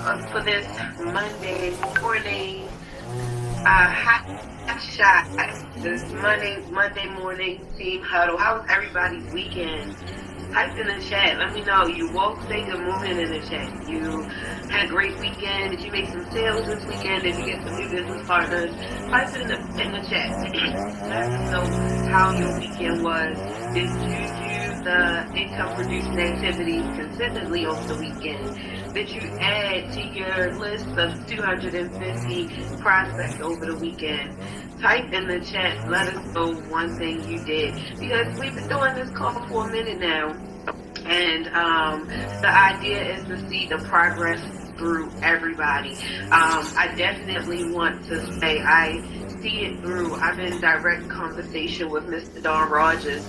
for this Monday morning hot shot. This Monday morning team huddle. How was everybody's weekend? Type in the chat. Let me know. You woke, say good morning in the chat. You had a great weekend. Did you make some sales this weekend? Did you get some new business partners? Type it in the chat. Let us know how your weekend was. Did you do the income producing activities consistently over the weekend? Did you add to your list of 250 prospects over the weekend? Type in the chat, let us know one thing you did, because we've been doing this call for a minute now, and the idea is to see the progress through everybody. I definitely want to say I see it through. I'm in direct conversation with Mr. Don Rogers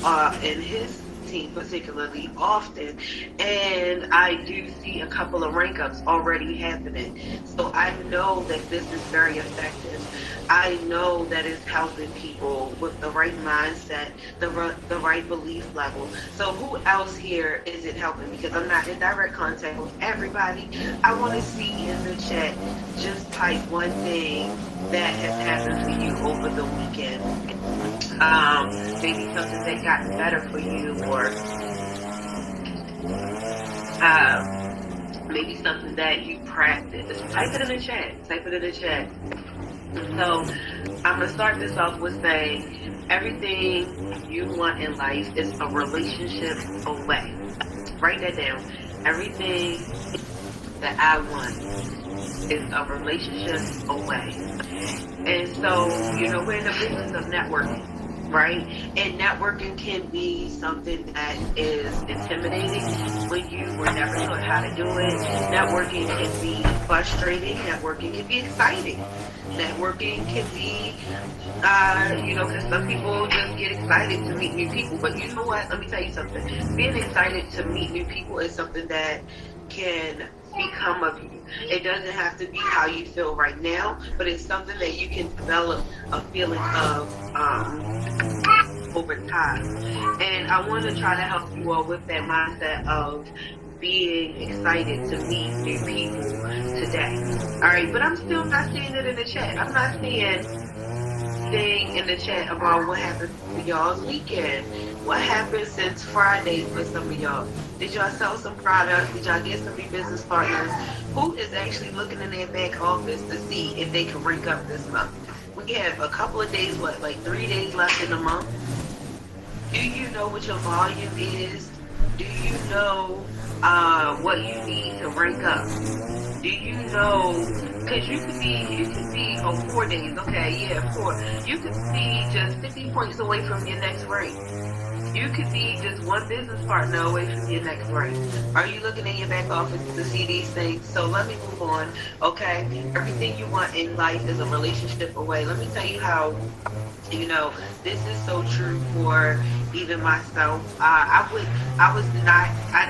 and his team particularly often, and I do see a couple of rank ups already happening. So I know that this is very effective. I know that it's helping people with the right mindset, the right belief level. So who else here is it helping? Because I'm not in direct contact with everybody. I want to see in the chat, just type one thing that has happened for you over the weekend. Maybe something that got better for you, or maybe something that you practiced. Type it in the chat. So I'm going to start this off with saying everything you want in life is a relationship away. Write that down. Everything that I want is a relationship away. And so, we're in the business of networking, right? And networking can be something that is intimidating when you were never taught how to do it. Networking can be frustrating. Networking can be exciting. Networking can be, because some people just get excited to meet new people. But you know what? Let me tell you something. Being excited to meet new people is something that can become of you. It doesn't have to be how you feel right now, but it's something that you can develop a feeling of over time. And I want to try to help you all with that mindset of being excited to meet new people today. Alright, but I'm still not seeing it in the chat. I'm not seeing anything in the chat about what happened for y'all's weekend. What happened since Friday for some of y'all? Did y'all sell some products? Did y'all get some new business partners? Who is actually looking in their back office to see if they can rank up this month? We have a couple of days, like 3 days left in the month. Do you know what your volume is? Do you know what you need to rank up? Do you know? Because you could be on 4 days. Okay, yeah, 4. You could be just 50 points away from your next rank. You could be just one business partner away from your next rank. Are you looking in your back office to see these things? So let me move on, okay? Everything you want in life is a relationship away. Let me tell you how, this is so true for even myself. I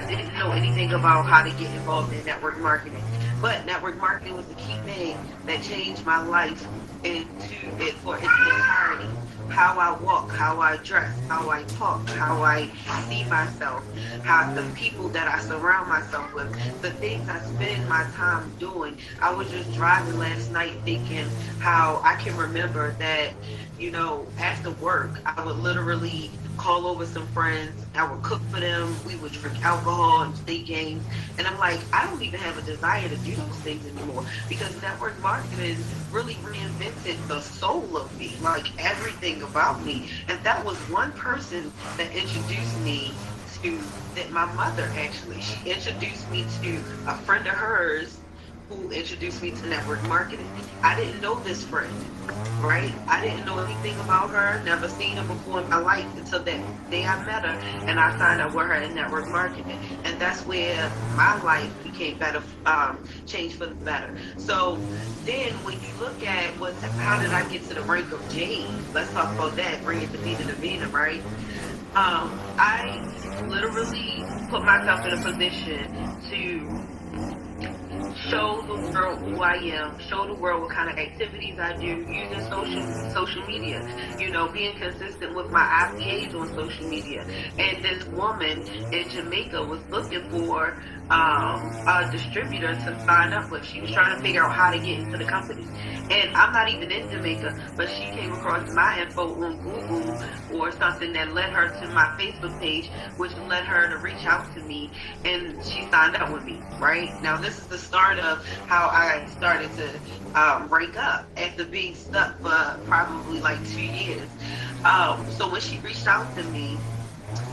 didn't know anything about how to get involved in network marketing. But network marketing was the key thing that changed my life for its entirety. How I walk, how I dress, how I talk, how I see myself, how the people that I surround myself with, the things I spend my time doing. I was just driving last night thinking how I can remember that, after work, I would literally call over some friends. I would cook for them. We would drink alcohol and play games. And I'm like, I don't even have a desire to do those things anymore, because network marketing really reinvented the soul of me, like everything about me. And that was one person that introduced me to, that my mother actually, she introduced me to a friend of hers who introduced me to network marketing. I didn't know this friend, right? I didn't know anything about her, never seen her before in my life until that day I met her and I signed up with her in network marketing. And that's where my life became better, changed for the better. So then when you look at how did I get to the rank of James? Let's talk about that, bring it to Vida Divina, right? I literally put myself in a position to show the world who I am, show the world what kind of activities I do using social media, being consistent with my IPAs on social media. And this woman in Jamaica was looking for a distributor to sign up with. She was trying to figure out how to get into the company. And I'm not even in Jamaica, but she came across my info on Google or something that led her to my Facebook page, which led her to reach out to me, and she signed up with me, right? Now, this is the start of how I started to break up after being stuck for probably like 2 years. So when she reached out to me,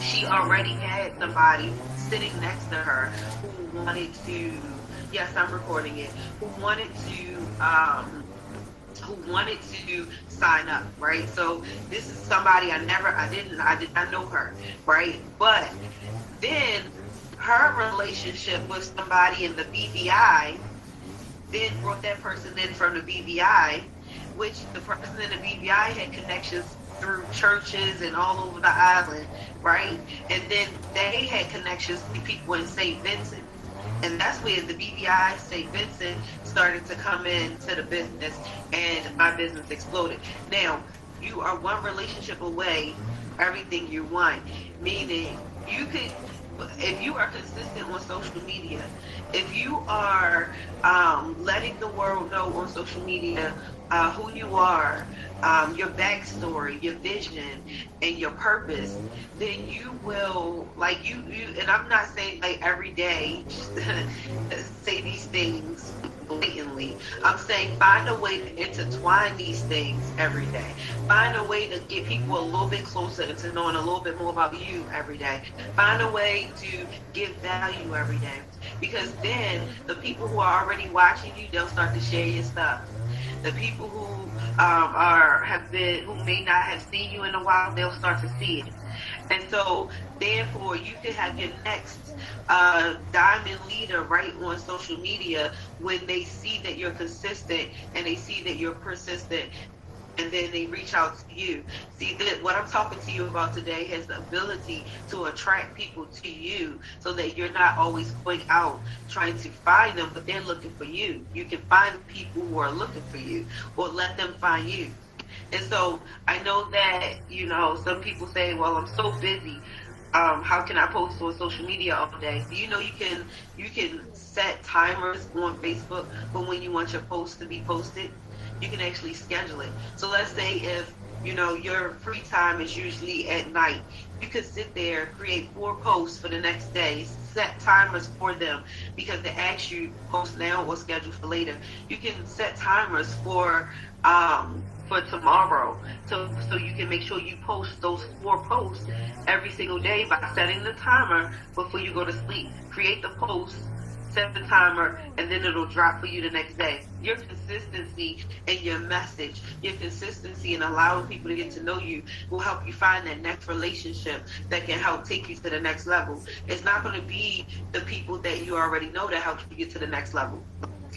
she already had somebody sitting next to her who wanted to, yes, I'm recording it, who wanted to sign up, right? So this is somebody I did not know her, right? But then her relationship with somebody in the BVI then brought that person in from the BVI, which the person in the BVI had connections through churches and all over the island, right? And then they had connections to people in St. Vincent. And that's where the BVI St. Vincent started to come into the business, and my business exploded. Now, you are one relationship away, everything you want. Meaning, you could, if you are consistent on social media, if you are letting the world know on social media who you are, your backstory, your vision, and your purpose, then you will, like you and I'm not saying like every day say these things blatantly. I'm saying find a way to intertwine these things every day. Find a way to get people a little bit closer to knowing a little bit more about you every day. Find a way to give value every day. Because then the people who are already watching you, they'll start to share your stuff. The people who who may not have seen you in a while, they'll start to see it. And so, therefore, you can have your next diamond leader right on social media when they see that you're consistent and they see that you're persistent, and then they reach out to you. See, that what I'm talking to you about today has the ability to attract people to you so that you're not always going out trying to find them, but they're looking for you. You can find people who are looking for you, or let them find you. And so I know that, some people say, well, I'm so busy. How can I post on social media all day? You can set timers on Facebook for when you want your post to be posted. You can actually schedule it. So let's say if your free time is usually at night, you could sit there, create 4 posts for the next day, set timers for them, because they ask you post now or schedule for later. You can set timers for tomorrow, so you can make sure you post those 4 posts every single day by setting the timer before you go to sleep. Create the post, set the timer, and then it'll drop for you the next day. Your consistency and your message, your consistency in allowing people to get to know you will help you find that next relationship that can help take you to the next level. It's not going to be the people that you already know that help you get to the next level.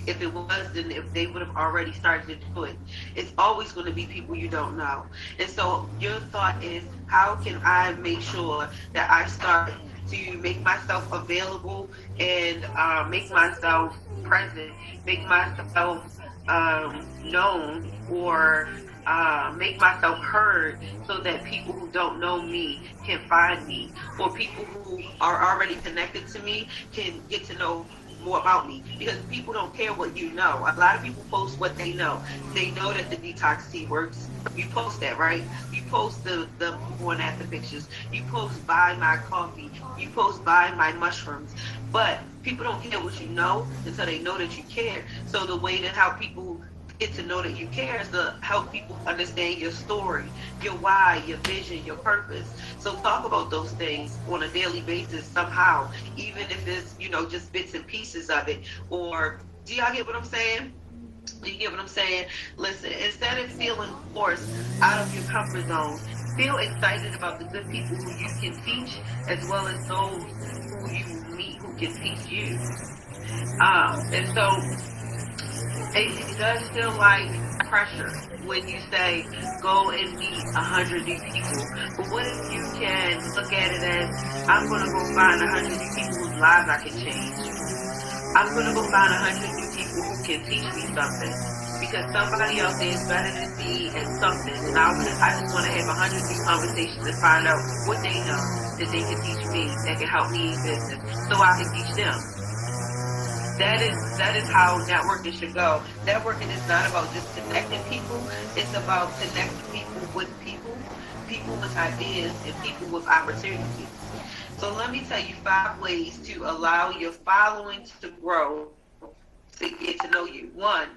If it was, then if they would have already started to do it. It's always going to be people you don't know. And so your thought is, how can I make sure that I start to make myself available and make myself present, make myself known, or make myself heard, so that people who don't know me can find me, or people who are already connected to me can get to know more about me. Because people don't care what you know. A lot of people post what they know. They know that the detox tea works. You post that, right? You post the before and after pictures. You post buy my coffee. You post buy my mushrooms. But people don't care what you know until they know that you care. So the way that how people get to know that you care is to help people understand your story, your why, your vision, your purpose. So talk about those things on a daily basis somehow, even if it's, just bits and pieces of it. Or, do y'all get what I'm saying? Do you get what I'm saying? Listen, instead of feeling forced out of your comfort zone, feel excited about the good people who you can teach, as well as those who you meet who can teach you. And so, it does feel like pressure when you say, go and meet 100 new people. But what if you can look at it as, I'm going to go find 100 new people whose lives I can change? I'm going to go find 100 new people who can teach me something. Because somebody out there is better than me at something. And I just want to have 100 new conversations and find out what they know that they can teach me, that can help me in business, so I can teach them. That is how networking should go. Networking is not about just connecting people. It's about connecting people with people with ideas, and people with opportunities. So let me tell you 5 ways to allow your following to grow, to get to know you. 1,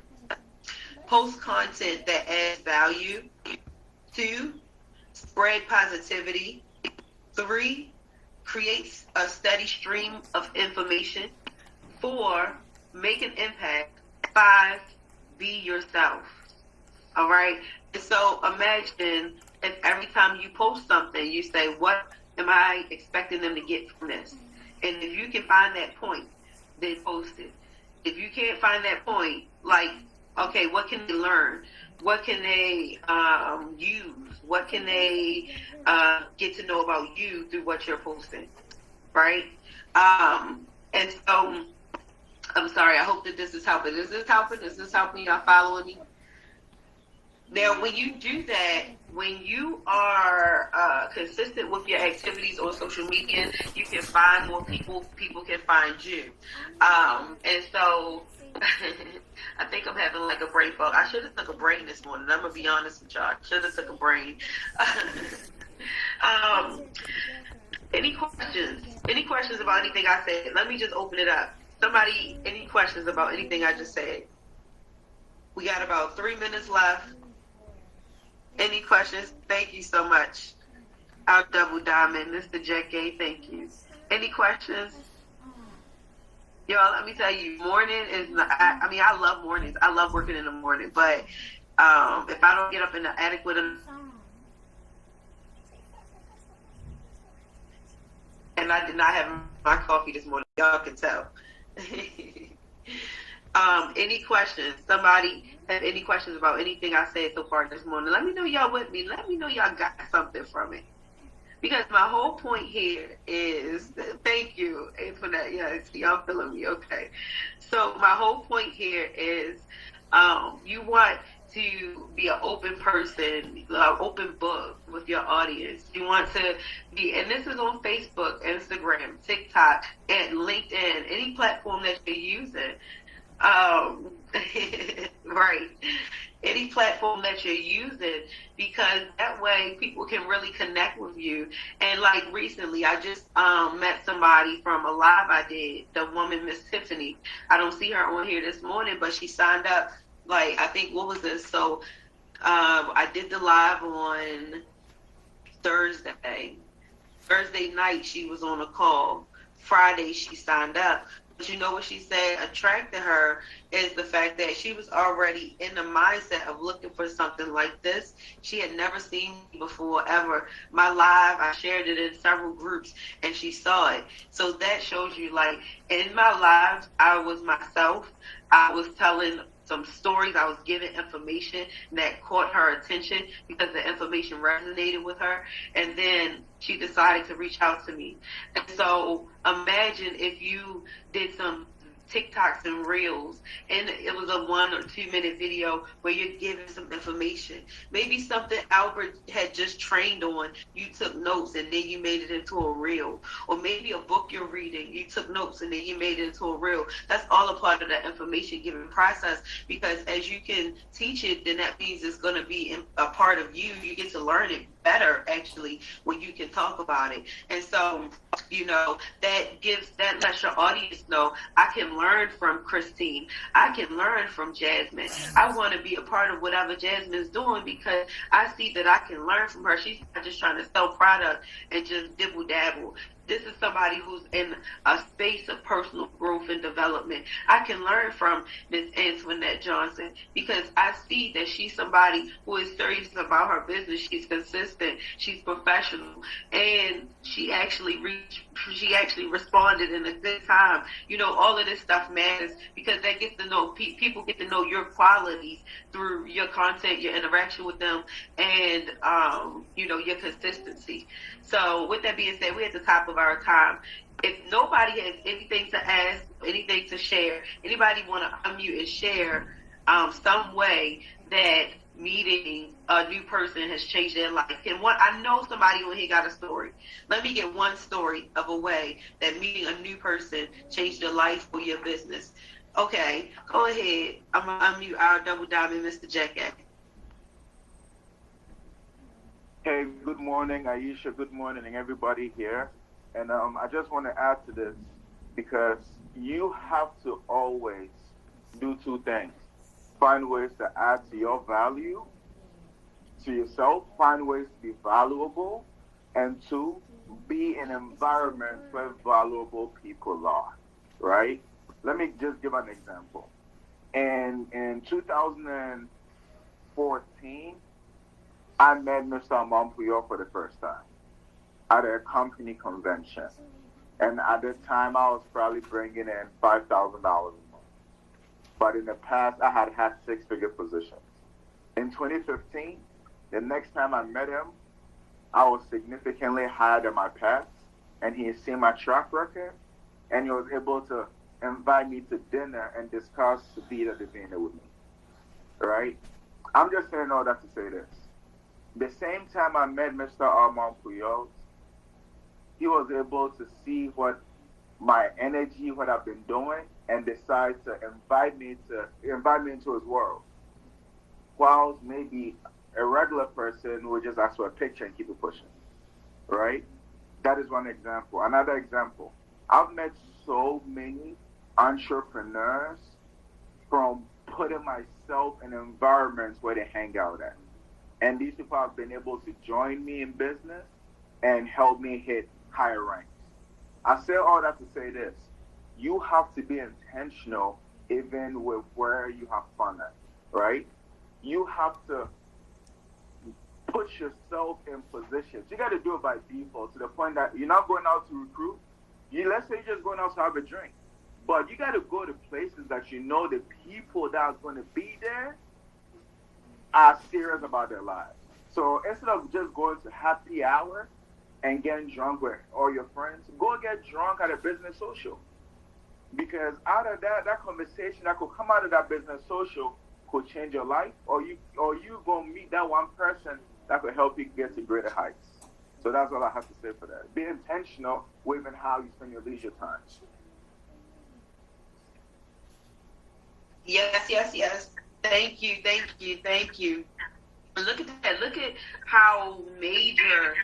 post content that adds value. 2, spread positivity. 3, create a steady stream of information. 4, make an impact. 5, be yourself. All right? And so imagine if every time you post something, you say, what am I expecting them to get from this? And if you can find that point, then post it. If you can't find that point, like, okay, what can they learn? What can they use? What can they get to know about you through what you're posting, right? And so, I'm sorry, I hope that this is helping. Is this helping? Is this helping? Y'all following me? Now, when you do that, when you are consistent with your activities on social media, you can find more people. People can find you. And so, I think I'm having like a brain fog. I should have took a brain this morning. I'm going to be honest with y'all. I should have took a brain. Any questions? Any questions about anything I said? Let me just open it up. Somebody, any questions about anything I just said? We got about 3 minutes left. Any questions? Thank you so much. Our double diamond, Mr. Jack Gay, thank you. Any questions? Y'all, let me tell you, morning is not, I love mornings. I love working in the morning, but if I don't get up in the adequate, and I did not have my coffee this morning, y'all can tell. Any questions? Somebody have any questions about anything I said so far this morning? Let me know y'all with me. Let me know y'all got something from it. Because my whole point here is, thank you, Antoinette. Yes, y'all feeling me? Okay. So my whole point here is, you want to be an open person, an open book with your audience. You want to be, and this is on Facebook, Instagram, TikTok, and LinkedIn, any platform that you're using. Right. Any platform that you're using, because that way people can really connect with you. And like recently, I just met somebody from a live I did, the woman, Miss Tiffany. I don't see her on here this morning, but she signed up, like, I think, what was this? So I did the live on Thursday. Thursday night, she was on a call. Friday, she signed up. But you know what she said attracted her is the fact that she was already in the mindset of looking for something like this. She had never seen me before, ever. My live, I shared it in several groups, and she saw it. So that shows you, like, in my lives, I was myself. I was telling some stories. I was giving information that caught her attention because the information resonated with her. And then she decided to reach out to me. And so imagine if you did some TikToks and Reels, and it was a 1 or 2 minute video where you're giving some information. Maybe something Albert had just trained on, you took notes and then you made it into a reel. Or maybe a book you're reading, you took notes and then you made it into a reel. That's all a part of the information giving process, because as you can teach it, then that means it's going to be a part of you. You get to learn it better, actually, when you can talk about it. And so, you know, that lets your audience know, I can learn from Christine. I can learn from Jasmine. I want to be a part of whatever Jasmine's doing because I see that I can learn from her. She's not just trying to sell product and just dibble dabble. This is somebody who's in a space of personal growth and development. I can learn from Miss Antoinette Johnson because I see that she's somebody who is serious about her business. She's consistent. She's professional. And she actually responded in a good time. You know, all of this stuff matters because that gets to know, people get to know your qualities through your content, your interaction with them, and, you know, your consistency. So with that being said, we're at the top of our time. If nobody has anything to ask, anything to share, anybody want to unmute and share some way that meeting a new person has changed their life? And I know somebody when he got a story. Let me get one story of a way that meeting a new person changed your life or your business. Okay, go ahead. I'm going to unmute our double diamond, Mr. Jackie. Hey, good morning, Aisha. Good morning, everybody here. And I just want to add to this because you have to always do two things. Find ways to add to your value to yourself, find ways to be valuable, and two, be in environments where valuable people are, right? Let me just give an example. In 2014, I met Mr. Montpuyol for the first time at a company convention. And at the time, I was probably bringing in $5,000 a month. But in the past, I had six-figure positions. In 2015, the next time I met him, I was significantly higher than my past, and he had seen my track record, and he was able to invite me to dinner and discuss Vida Divina with me, right? I'm just saying all that to say this. The same time I met Mr. Armand Puyol, he was able to see what my energy, what I've been doing, and decide to invite me into his world. Whilst maybe a regular person would just ask for a picture and keep it pushing, right? That is one example. Another example, I've met so many entrepreneurs from putting myself in environments where they hang out at. And these people have been able to join me in business and help me hit higher ranks. I say all that to say this. You have to be intentional even with where you have fun at, right? You have to put yourself in positions. You got to do it by default to the point that you're not going out to recruit. Let's say you're just going out to have a drink. But you got to go to places that you know the people that are going to be there are serious about their lives. So instead of just going to happy hour and getting drunk with all your friends, go get drunk at a business social. Because out of that conversation that could come out of that business social could change your life, or you gonna meet that one person that could help you get to greater heights. So that's all I have to say for that. Be intentional with even how you spend your leisure time. Yes. Thank you. Look at that. Look at how major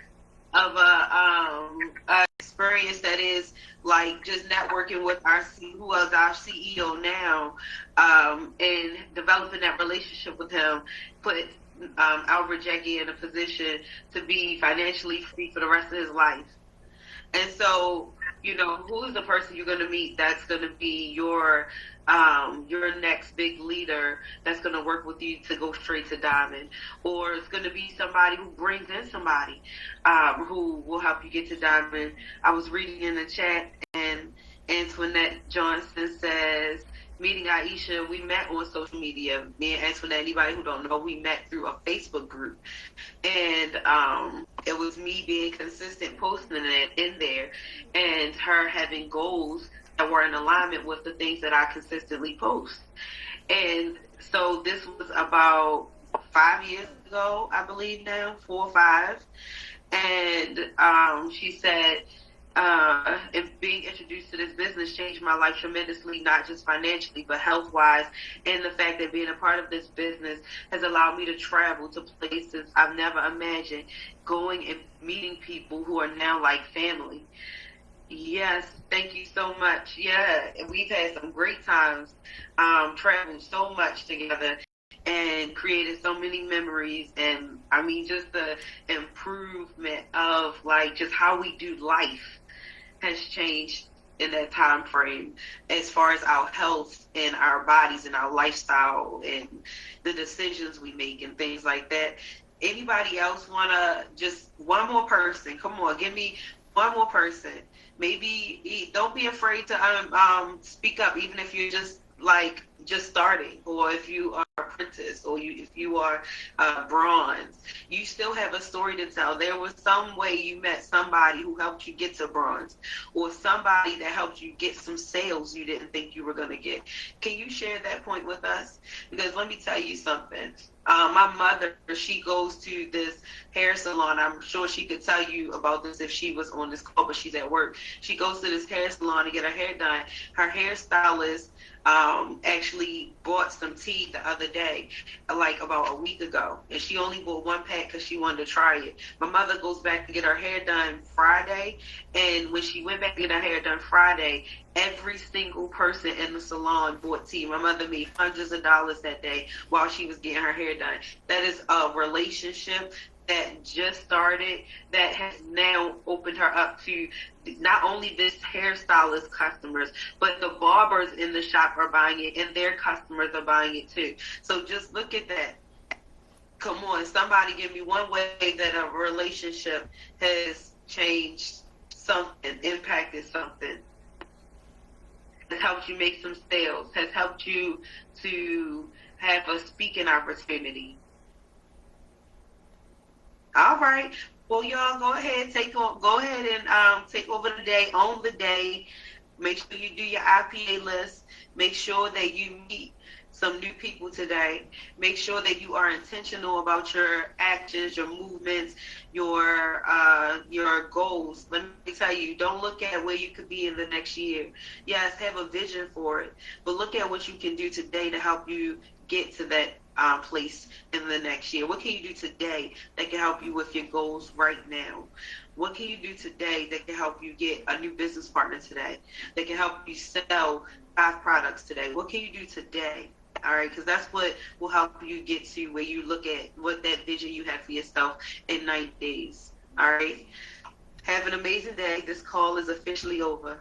of a experience that is, like just networking with who is our CEO now, and developing that relationship with him, put Albert Jackie in a position to be financially free for the rest of his life. And so, who's the person you're going to meet that's going to be your next big leader that's going to work with you to go straight to diamond? Or it's going to be somebody who brings in somebody who will help you get to diamond. I was reading in the chat, and Antoinette Johnson says, meeting Aisha, we met on social media. Me and Antoinette, anybody who don't know, we met through a Facebook group. And it was me being consistent, posting it in there, and her having goals that were in alignment with the things that I consistently post. And so this was about 5 years ago, I believe now, 4 or 5. And she said, and being introduced to this business changed my life tremendously, not just financially, but health-wise. And the fact that being a part of this business has allowed me to travel to places I've never imagined, going and meeting people who are now like family. Yes, thank you so much. Yeah, and we've had some great times, traveling so much together and created so many memories. And I mean, just the improvement of like just how we do life has changed in that time frame as far as our health and our bodies and our lifestyle and the decisions we make and things like that. Anybody else want to just one more person? Come on, give me one more person. Maybe don't be afraid to speak up, even if you're just starting, or if you are apprentice, or if you are bronze, you still have a story to tell. There was some way you met somebody who helped you get to bronze, or somebody that helped you get some sales you didn't think you were going to get. Can you share that point with us? Because let me tell you something. My mother, she goes to this hair salon. I'm sure she could tell you about this if she was on this call, but she's at work. She goes to this hair salon to get her hair done. Her hairstylist actually bought some tea the other day, like about a week ago, and she only bought one pack because she wanted to try it. My mother goes back to get her hair done Friday, and when she went back to get her hair done Friday, every single person in the salon bought tea. My mother made hundreds of dollars that day while she was getting her hair done. That is a relationship that just started, that has now opened her up to not only this hairstylist customers, but the barbers in the shop are buying it, and their customers are buying it too. So just look at that. Come on, somebody give me one way that a relationship has changed something, impacted something, has helped you make some sales, has helped you to have a speaking opportunity. All right. Well, y'all go ahead, take over the day, own the day. Make sure you do your IPA list. Make sure that you meet some new people today. Make sure that you are intentional about your actions, your movements, your goals. Let me tell you, don't look at where you could be in the next year. Yes, have a vision for it, but look at what you can do today to help you get to that place in the next year. What can you do today that can help you with your goals right now? What can you do today that can help you get a new business partner today, that can help you sell 5 products today? What can you do today? All right, because that's what will help you get to where you look at what that vision you have for yourself in 90 days. All right. Have an amazing day. This call is officially over.